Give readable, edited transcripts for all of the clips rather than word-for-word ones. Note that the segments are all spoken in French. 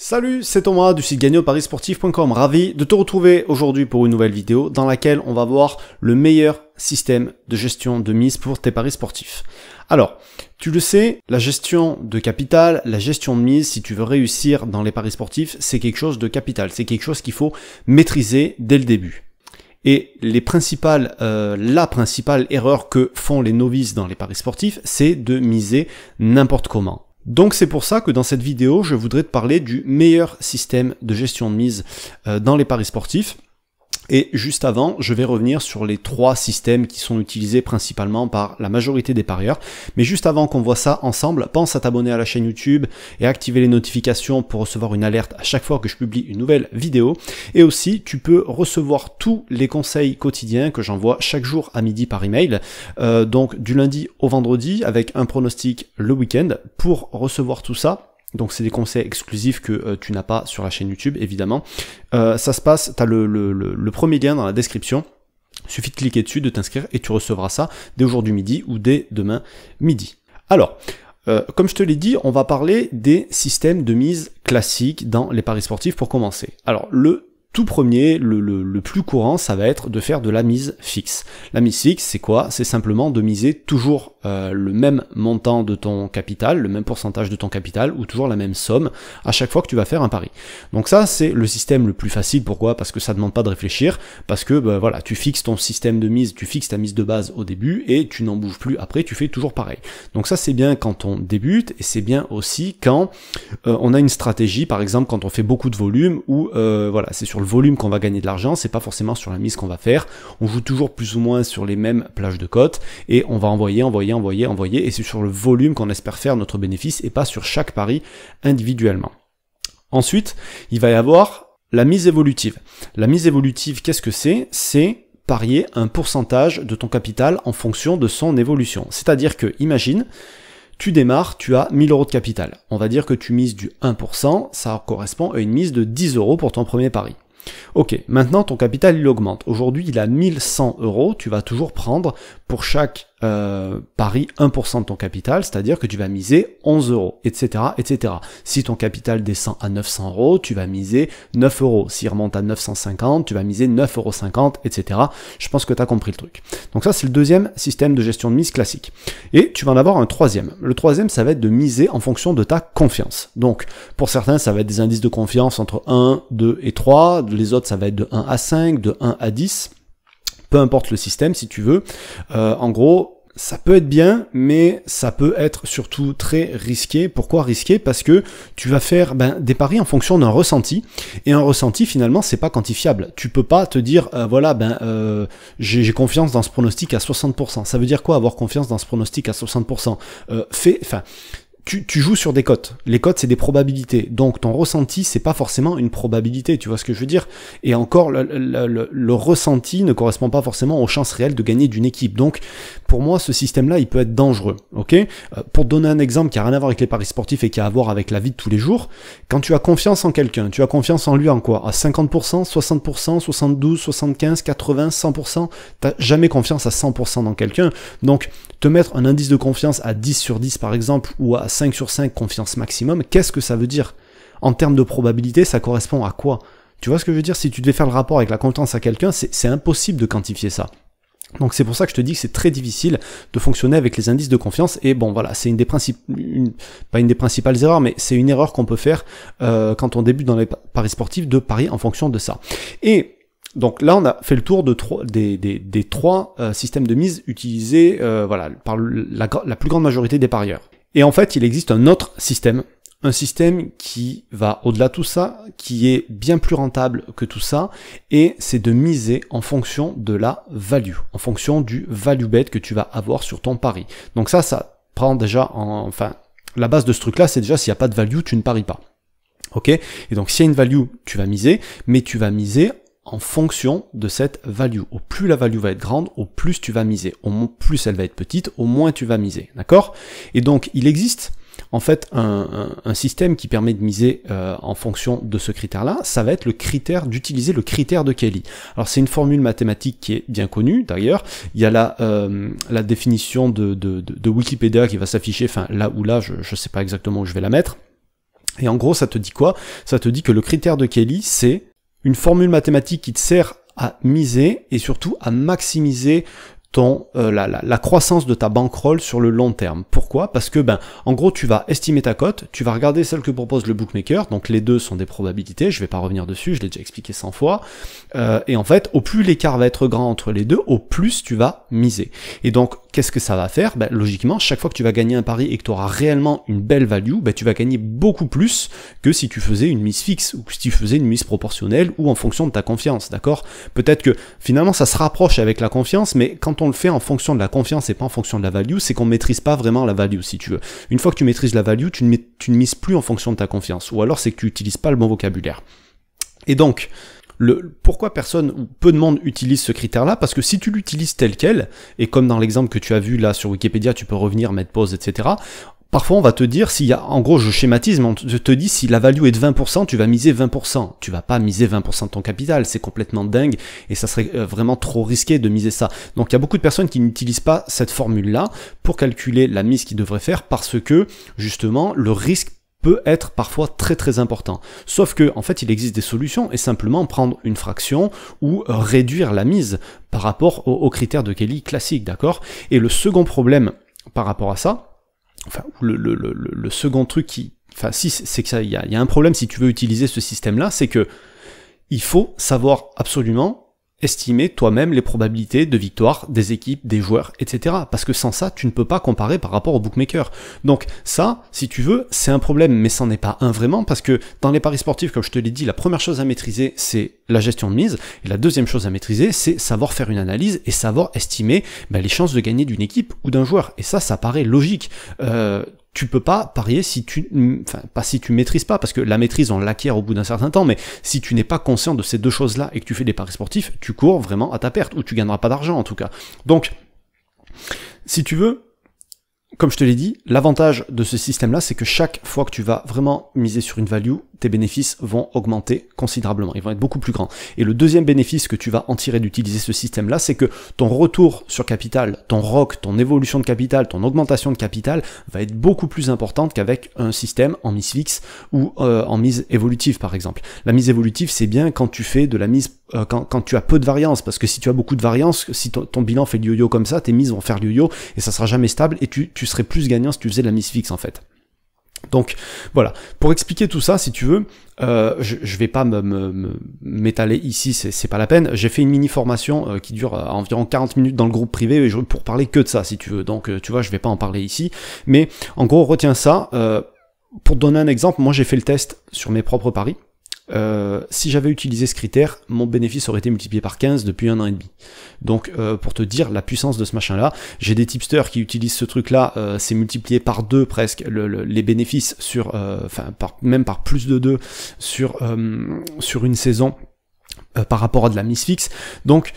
Salut, c'est Thomas du site gagneauparisportif.com. Ravi de te retrouver aujourd'hui pour une nouvelle vidéo dans laquelle on va voir le meilleur système de gestion de mise pour tes paris sportifs. Alors, tu le sais, la gestion de capital, la gestion de mise, si tu veux réussir dans les paris sportifs, c'est quelque chose de capital. C'est quelque chose qu'il faut maîtriser dès le début. Et la principale erreur que font les novices dans les paris sportifs, c'est de miser n'importe comment. Donc c'est pour ça que dans cette vidéo, je voudrais te parler du meilleur système de gestion de mise dans les paris sportifs. Et juste avant, je vais revenir sur les trois systèmes qui sont utilisés principalement par la majorité des parieurs. Mais juste avant qu'on voit ça ensemble, pense à t'abonner à la chaîne YouTube et à activer les notifications pour recevoir une alerte à chaque fois que je publie une nouvelle vidéo. Et aussi, tu peux recevoir tous les conseils quotidiens que j'envoie chaque jour à midi par email. Donc du lundi au vendredi avec un pronostic le week-end. Pour recevoir tout ça, donc c'est des conseils exclusifs que tu n'as pas sur la chaîne YouTube, évidemment. Ça se passe, tu as le premier lien dans la description. Il suffit de cliquer dessus, de t'inscrire et tu recevras ça dès aujourd'hui midi ou dès demain midi. Alors, comme je te l'ai dit, on va parler des systèmes de mise classiques dans les paris sportifs pour commencer. Alors, le tout premier, le plus courant, ça va être de faire de la mise fixe. La mise fixe, c'est quoi? C'est simplement de miser toujours le même montant de ton capital, le même pourcentage de ton capital, ou toujours la même somme à chaque fois que tu vas faire un pari. Donc ça, c'est le système le plus facile. Pourquoi? Parce que ça ne demande pas de réfléchir, parce que voilà, tu fixes ton système de mise, tu fixes ta mise de base au début, et tu n'en bouges plus après, tu fais toujours pareil. Donc ça, c'est bien quand on débute, et c'est bien aussi quand on a une stratégie, par exemple quand on fait beaucoup de volume, ou voilà, c'est sur le volume qu'on va gagner de l'argent, c'est pas forcément sur la mise qu'on va faire. On joue toujours plus ou moins sur les mêmes plages de cote et on va envoyer, et c'est sur le volume qu'on espère faire notre bénéfice et pas sur chaque pari individuellement. Ensuite, il va y avoir la mise évolutive. La mise évolutive, qu'est-ce que c'est? C'est parier un pourcentage de ton capital en fonction de son évolution. C'est-à-dire que, imagine, tu démarres, tu as 1000 euros de capital. On va dire que tu mises du 1%, ça correspond à une mise de 10 euros pour ton premier pari. Ok, maintenant ton capital il augmente. Aujourd'hui il a 1100 euros, tu vas toujours prendre pour chaque pari 1% de ton capital, c'est-à-dire que tu vas miser 11 euros, etc., etc. Si ton capital descend à 900 euros, tu vas miser 9 euros. S'il remonte à 950, tu vas miser 9,50 euros, etc. Je pense que tu as compris le truc. Donc ça, c'est le deuxième système de gestion de mise classique. Et tu vas en avoir un troisième. Le troisième, ça va être de miser en fonction de ta confiance. Donc, pour certains, ça va être des indices de confiance entre 1, 2 et 3. Les autres, ça va être de 1 à 5, de 1 à 10. Peu importe le système, si tu veux. En gros, ça peut être bien, mais ça peut être surtout très risqué. Pourquoi risqué? Parce que tu vas faire des paris en fonction d'un ressenti, et un ressenti finalement c'est pas quantifiable. Tu peux pas te dire j'ai confiance dans ce pronostic à 60%. Ça veut dire quoi avoir confiance dans ce pronostic à 60%? Tu joues sur des cotes. Les cotes, c'est des probabilités. Donc, ton ressenti, c'est pas forcément une probabilité. Tu vois ce que je veux dire? Et encore, le ressenti ne correspond pas forcément aux chances réelles de gagner d'une équipe. Donc, pour moi, ce système-là, il peut être dangereux. Ok? Pour te donner un exemple qui a rien à voir avec les paris sportifs et qui a à voir avec la vie de tous les jours, quand tu as confiance en quelqu'un, tu as confiance en lui en quoi? À 50%, 60%, 72, 75, 80, 100%? T'as jamais confiance à 100% dans quelqu'un. Donc, te mettre un indice de confiance à 10 sur 10 par exemple, ou à 5 sur 5 confiance maximum, qu'est-ce que ça veut dire? En termes de probabilité, ça correspond à quoi? Tu vois ce que je veux dire? Si tu devais faire le rapport avec la confiance à quelqu'un, c'est impossible de quantifier ça. Donc c'est pour ça que je te dis que c'est très difficile de fonctionner avec les indices de confiance, et bon voilà, c'est pas une des principales erreurs, mais c'est une erreur qu'on peut faire quand on débute dans les paris sportifs, de parier en fonction de ça. Et donc là, on a fait le tour de des trois systèmes de mise utilisés par la plus grande majorité des parieurs. Et en fait, il existe un autre système, un système qui va au-delà de tout ça, qui est bien plus rentable que tout ça, et c'est de miser en fonction de la value, en fonction du value bet que tu vas avoir sur ton pari. Donc ça prend déjà la base de ce truc-là, c'est déjà s'il n'y a pas de value, tu ne paries pas. Ok? Et donc s'il y a une value, tu vas miser, mais tu vas miser en fonction de cette value. Au plus la value va être grande, au plus tu vas miser. Au plus elle va être petite, au moins tu vas miser. D'accord? Et donc, il existe en fait un système qui permet de miser en fonction de ce critère-là. Ça va être d'utiliser le critère de Kelly. Alors, c'est une formule mathématique qui est bien connue, d'ailleurs. Il y a la définition de Wikipédia qui va s'afficher, là, je sais pas exactement où je vais la mettre. Et en gros, ça te dit quoi? Ça te dit que le critère de Kelly, c'est une formule mathématique qui te sert à miser et surtout à maximiser la croissance de ta bankroll sur le long terme. Pourquoi? Parce que, en gros, tu vas estimer ta cote, tu vas regarder celle que propose le bookmaker, donc les deux sont des probabilités, je vais pas revenir dessus, je l'ai déjà expliqué 100 fois, et en fait, au plus l'écart va être grand entre les deux, au plus tu vas miser. Et donc, qu'est-ce que ça va faire? Logiquement, chaque fois que tu vas gagner un pari et que tu auras réellement une belle value, tu vas gagner beaucoup plus que si tu faisais une mise fixe, ou si tu faisais une mise proportionnelle, ou en fonction de ta confiance, d'accord? Peut-être que, finalement, ça se rapproche avec la confiance, mais quand on le fait en fonction de la confiance et pas en fonction de la value, c'est qu'on maîtrise pas vraiment la value, si tu veux. Une fois que tu maîtrises la value, tu ne mises plus en fonction de ta confiance, ou alors c'est que tu n'utilises pas le bon vocabulaire. Et donc, pourquoi personne ou peu de monde utilise ce critère-là? Parce que si tu l'utilises tel quel, et comme dans l'exemple que tu as vu là sur Wikipédia, tu peux revenir, mettre pause, etc., parfois on va te dire, s'il y a, en gros je schématise, mais on te dit si la value est de 20%, tu vas miser 20%. Tu vas pas miser 20% de ton capital, c'est complètement dingue, et ça serait vraiment trop risqué de miser ça. Donc il y a beaucoup de personnes qui n'utilisent pas cette formule-là pour calculer la mise qu'ils devraient faire, parce que justement le risque peut être parfois très très important. Sauf que, en fait, il existe des solutions, et simplement prendre une fraction ou réduire la mise par rapport aux critères de Kelly classiques, d'accord? Et le second problème par rapport à ça, enfin, le second truc c'est que ça, il y a un problème si tu veux utiliser ce système-là, c'est que il faut savoir absolument estimer toi-même les probabilités de victoire des équipes, des joueurs, etc. Parce que sans ça, tu ne peux pas comparer par rapport au bookmaker. Donc ça, si tu veux, c'est un problème, mais c'en est pas un vraiment, parce que dans les paris sportifs, comme je te l'ai dit, la première chose à maîtriser, c'est la gestion de mise, et la deuxième chose à maîtriser, c'est savoir faire une analyse et savoir estimer les chances de gagner d'une équipe ou d'un joueur. Et ça paraît logique. Tu peux pas parier si pas si tu maîtrises pas, parce que la maîtrise on l'acquiert au bout d'un certain temps, mais si tu n'es pas conscient de ces deux choses-là et que tu fais des paris sportifs, tu cours vraiment à ta perte, ou tu gagneras pas d'argent en tout cas. Donc, si tu veux, comme je te l'ai dit, l'avantage de ce système-là, c'est que chaque fois que tu vas vraiment miser sur une value, tes bénéfices vont augmenter considérablement, ils vont être beaucoup plus grands. Et le deuxième bénéfice que tu vas en tirer d'utiliser ce système-là, c'est que ton retour sur capital, ton ROC, ton évolution de capital, ton augmentation de capital va être beaucoup plus importante qu'avec un système en mise fixe ou en mise évolutive par exemple. La mise évolutive, c'est bien quand tu fais de la mise quand tu as peu de variance, parce que si tu as beaucoup de variance, si ton bilan fait le yo-yo comme ça, tes mises vont faire le yo-yo et ça sera jamais stable, et tu serais plus gagnant si tu faisais de la mise fixe en fait. Donc voilà, pour expliquer tout ça, si tu veux, je vais pas m'étaler ici, c'est pas la peine. J'ai fait une mini formation qui dure environ 40 minutes dans le groupe privé pour parler que de ça, si tu veux. Donc tu vois, je vais pas en parler ici, mais en gros, retiens ça. Pour te donner un exemple, moi j'ai fait le test sur mes propres paris. Si j'avais utilisé ce critère, mon bénéfice aurait été multiplié par 15 depuis 1 an et demi. Donc pour te dire la puissance de ce machin là, j'ai des tipsters qui utilisent ce truc là, c'est multiplié par 2 presque les bénéfices sur même par plus de 2 sur une saison par rapport à de la mise fixe. Donc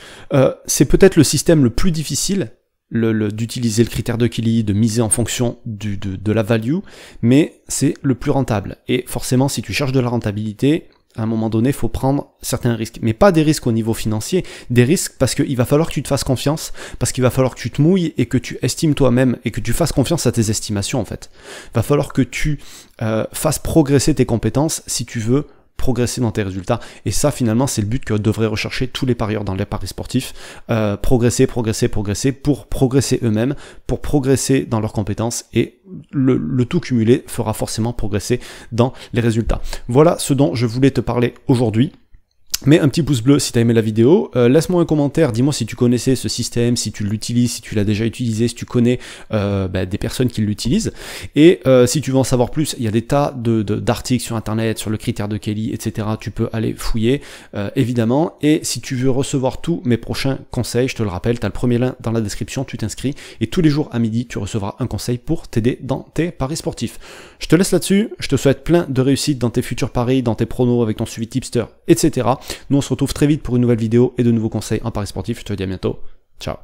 c'est peut-être le système le plus difficile d'utiliser le critère de Kelly, de miser en fonction de la value, mais c'est le plus rentable. Et forcément, si tu cherches de la rentabilité, à un moment donné, il faut prendre certains risques. Mais pas des risques au niveau financier, des risques parce qu'il va falloir que tu te fasses confiance, parce qu'il va falloir que tu te mouilles et que tu estimes toi-même et que tu fasses confiance à tes estimations en fait. Il va falloir que tu fasses progresser tes compétences si tu veux progresser dans tes résultats, et ça finalement c'est le but que devraient rechercher tous les parieurs dans les paris sportifs, progresser pour progresser eux-mêmes, pour progresser dans leurs compétences, et le tout cumulé fera forcément progresser dans les résultats. Voilà ce dont je voulais te parler aujourd'hui. Mets un petit pouce bleu si tu as aimé la vidéo, laisse-moi un commentaire, dis-moi si tu connaissais ce système, si tu l'utilises, si tu l'as déjà utilisé, si tu connais des personnes qui l'utilisent, et si tu veux en savoir plus, il y a des tas d'articles sur internet, sur le critère de Kelly, etc. Tu peux aller fouiller, évidemment, et si tu veux recevoir tous mes prochains conseils, je te le rappelle, tu as le premier lien dans la description, tu t'inscris, et tous les jours à midi, tu recevras un conseil pour t'aider dans tes paris sportifs. Je te laisse là-dessus, je te souhaite plein de réussite dans tes futurs paris, dans tes pronos, avec ton suivi tipster, etc. Nous on se retrouve très vite pour une nouvelle vidéo et de nouveaux conseils en paris sportif. Je te dis à bientôt. Ciao.